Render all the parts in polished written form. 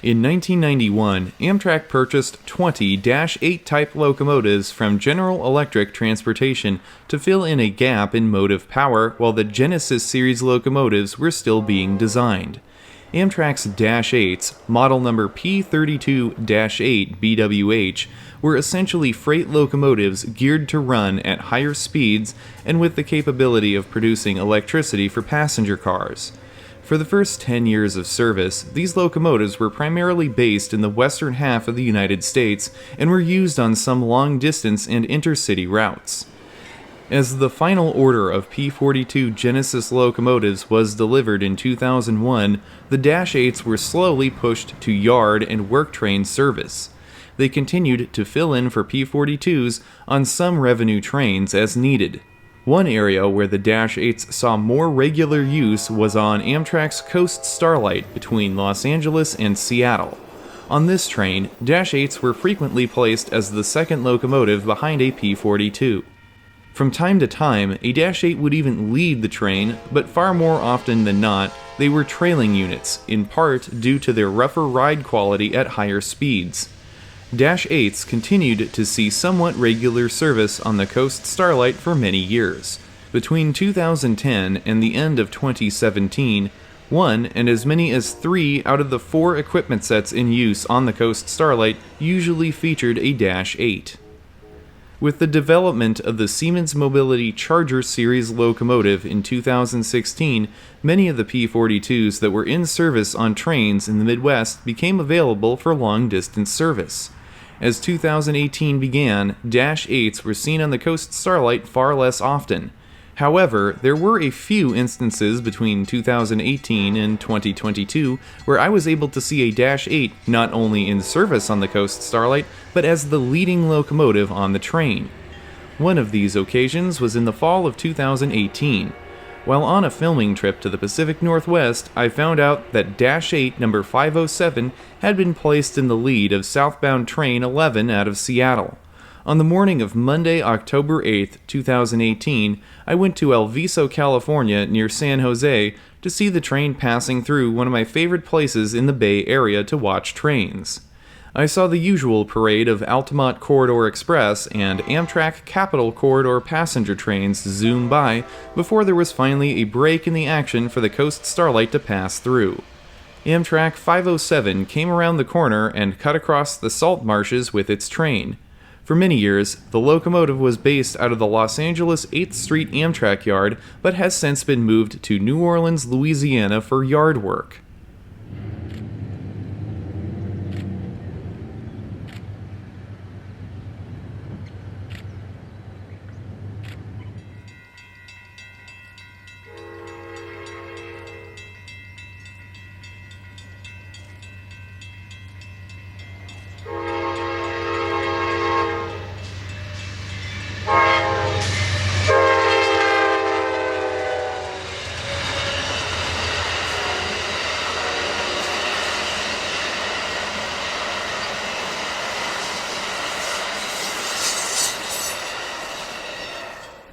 In 1991, Amtrak purchased 20 Dash-8 type locomotives from General Electric Transportation to fill in a gap in motive power while the Genesis series locomotives were still being designed. Amtrak's Dash-8s, model number P32-8 BWH, were essentially freight locomotives geared to run at higher speeds and with the capability of producing electricity for passenger cars. For the first 10 years of service, these locomotives were primarily based in the western half of the United States and were used on some long-distance and intercity routes. As the final order of P-42 Genesis locomotives was delivered in 2001, the Dash-8s were slowly pushed to yard and work train service. They continued to fill in for P-42s on some revenue trains as needed. One area where the Dash-8s saw more regular use was on Amtrak's Coast Starlight between Los Angeles and Seattle. On this train, Dash-8s were frequently placed as the second locomotive behind a P-42. From time to time, a Dash-8 would even lead the train, but far more often than not, they were trailing units, in part due to their rougher ride quality at higher speeds. Dash-8s continued to see somewhat regular service on the Coast Starlight for many years. Between 2010 and the end of 2017, one and as many as 3 out of the 4 equipment sets in use on the Coast Starlight usually featured a Dash-8. With the development of the Siemens Mobility Charger series locomotive in 2016, many of the P-42s that were in service on trains in the Midwest became available for long-distance service. As 2018 began, Dash-8s were seen on the Coast Starlight far less often. However, there were a few instances between 2018 and 2022 where I was able to see a Dash-8 not only in service on the Coast Starlight, but as the leading locomotive on the train. One of these occasions was in the fall of 2018. While on a filming trip to the Pacific Northwest, I found out that Dash-8 number 507 had been placed in the lead of southbound train 11 out of Seattle. On the morning of Monday, October 8, 2018, I went to El Viso, California, near San Jose, to see the train passing through one of my favorite places in the Bay Area to watch trains. I saw the usual parade of Altamont Corridor Express and Amtrak Capital Corridor passenger trains zoom by before there was finally a break in the action for the Coast Starlight to pass through. Amtrak 507 came around the corner and cut across the salt marshes with its train. For many years, the locomotive was based out of the Los Angeles 8th Street Amtrak yard, but has since been moved to New Orleans, Louisiana for yard work.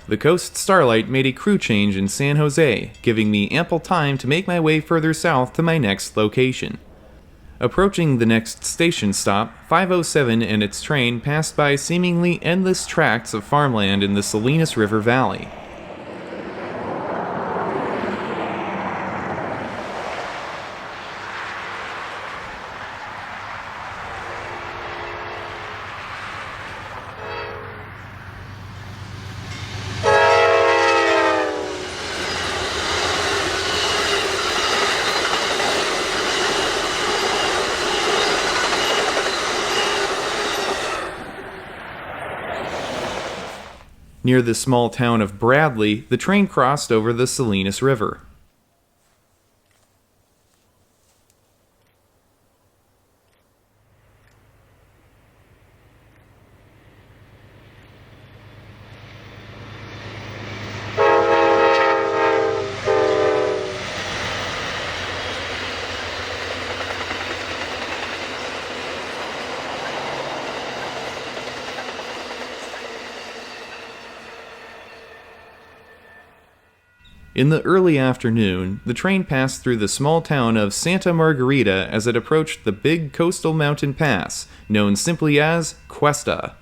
The Coast Starlight made a crew change in San Jose, giving me ample time to make my way further south to my next location. Approaching the next station stop, 507 and its train passed by seemingly endless tracts of farmland in the Salinas River Valley. Near the small town of Bradley, the train crossed over the Salinas River. In the early afternoon, the train passed through the small town of Santa Margarita as it approached the big coastal mountain pass, known simply as Cuesta.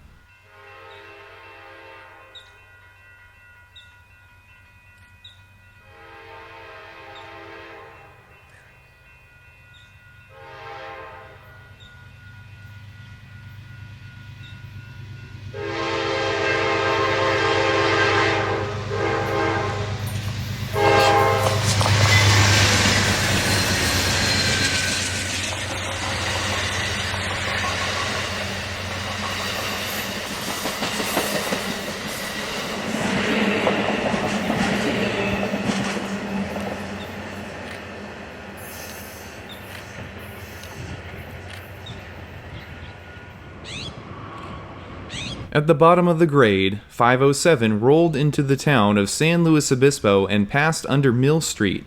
At the bottom of the grade, 507 rolled into the town of San Luis Obispo and passed under Mill Street.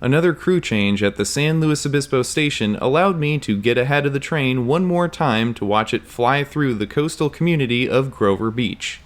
Another crew change at the San Luis Obispo station allowed me to get ahead of the train one more time to watch it fly through the coastal community of Grover Beach.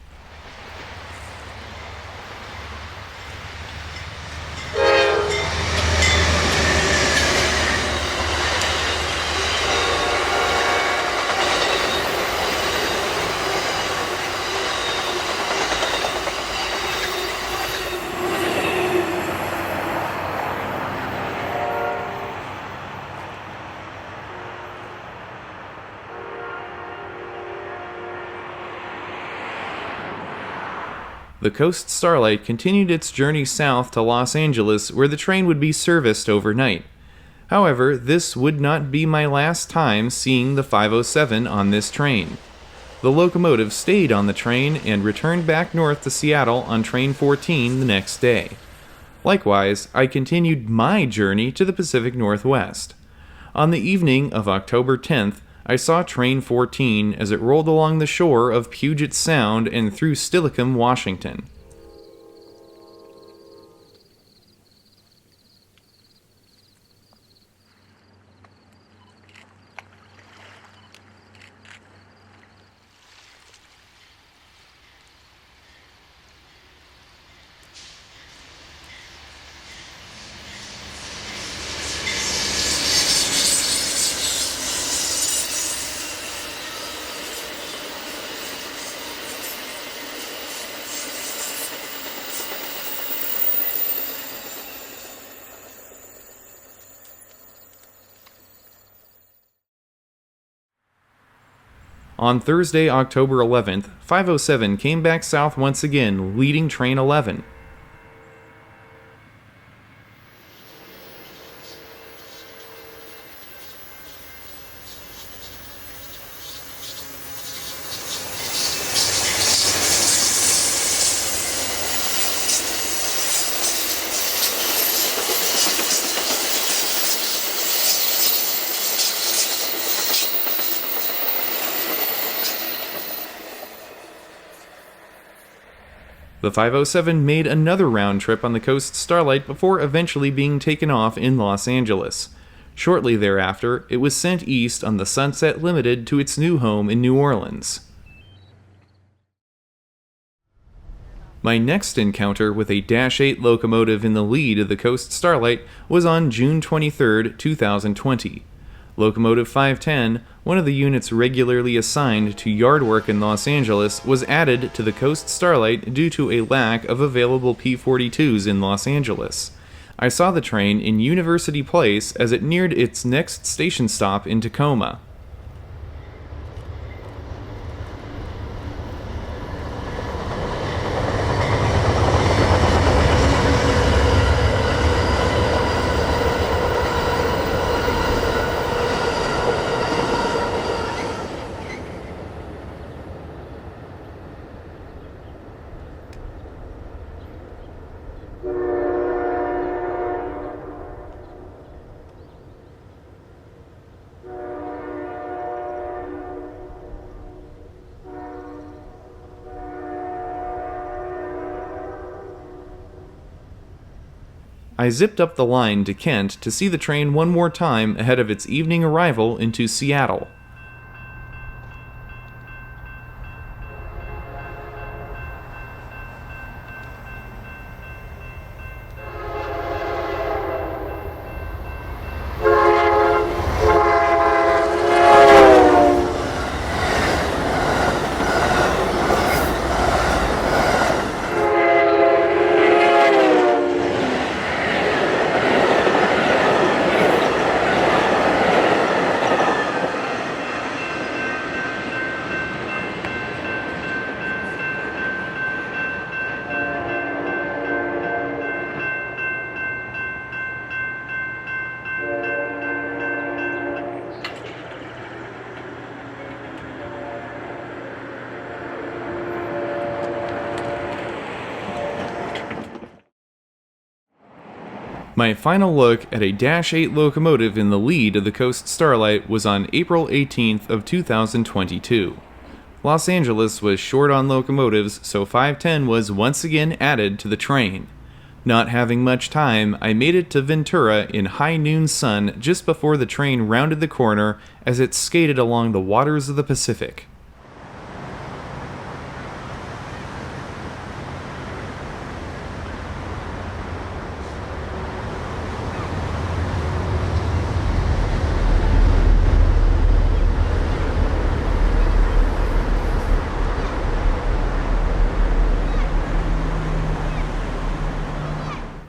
The Coast Starlight continued its journey south to Los Angeles, where the train would be serviced overnight. However, this would not be my last time seeing the 507 on this train. The locomotive stayed on the train and returned back north to Seattle on train 14 the next day. Likewise, I continued my journey to the Pacific Northwest. On the evening of October 10th, I saw Train 14 as it rolled along the shore of Puget Sound and through Steilacoom, Washington. On Thursday, October 11th, 507 came back south once again, leading Train 11. The 507 made another round trip on the Coast Starlight before eventually being taken off in Los Angeles. Shortly thereafter, it was sent east on the Sunset Limited to its new home in New Orleans. My next encounter with a Dash-8 locomotive in the lead of the Coast Starlight was on June 23, 2020. Locomotive 510, one of the units regularly assigned to yard work in Los Angeles, was added to the Coast Starlight due to a lack of available P-42s in Los Angeles. I saw the train in University Place as it neared its next station stop in Tacoma. I zipped up the line to Kent to see the train one more time ahead of its evening arrival into Seattle. My final look at a Dash-8 locomotive in the lead of the Coast Starlight was on April 18th of 2022. Los Angeles was short on locomotives, so 510 was once again added to the train. Not having much time, I made it to Ventura in high noon sun just before the train rounded the corner as it skated along the waters of the Pacific.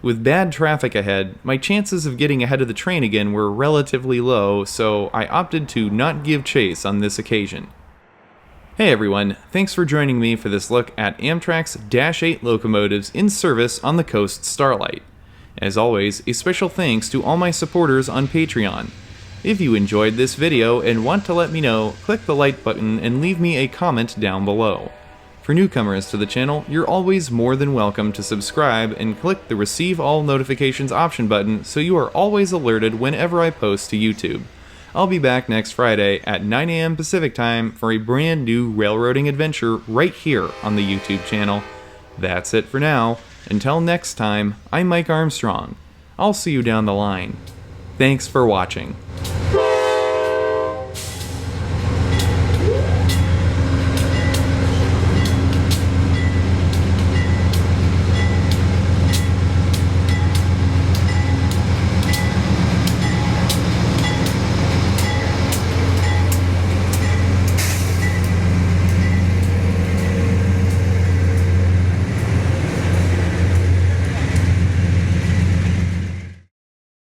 With bad traffic ahead, my chances of getting ahead of the train again were relatively low, so I opted to not give chase on this occasion. Hey everyone, thanks for joining me for this look at Amtrak's Dash-8 locomotives in service on the Coast Starlight. As always, a special thanks to all my supporters on Patreon. If you enjoyed this video and want to let me know, click the like button and leave me a comment down below. For newcomers to the channel, you're always more than welcome to subscribe and click the Receive All Notifications option button so you are always alerted whenever I post to YouTube. I'll be back next Friday at 9 AM Pacific Time for a brand new railroading adventure right here on the YouTube channel. That's it for now. Until next time, I'm Mike Armstrong. I'll see you down the line. Thanks for watching.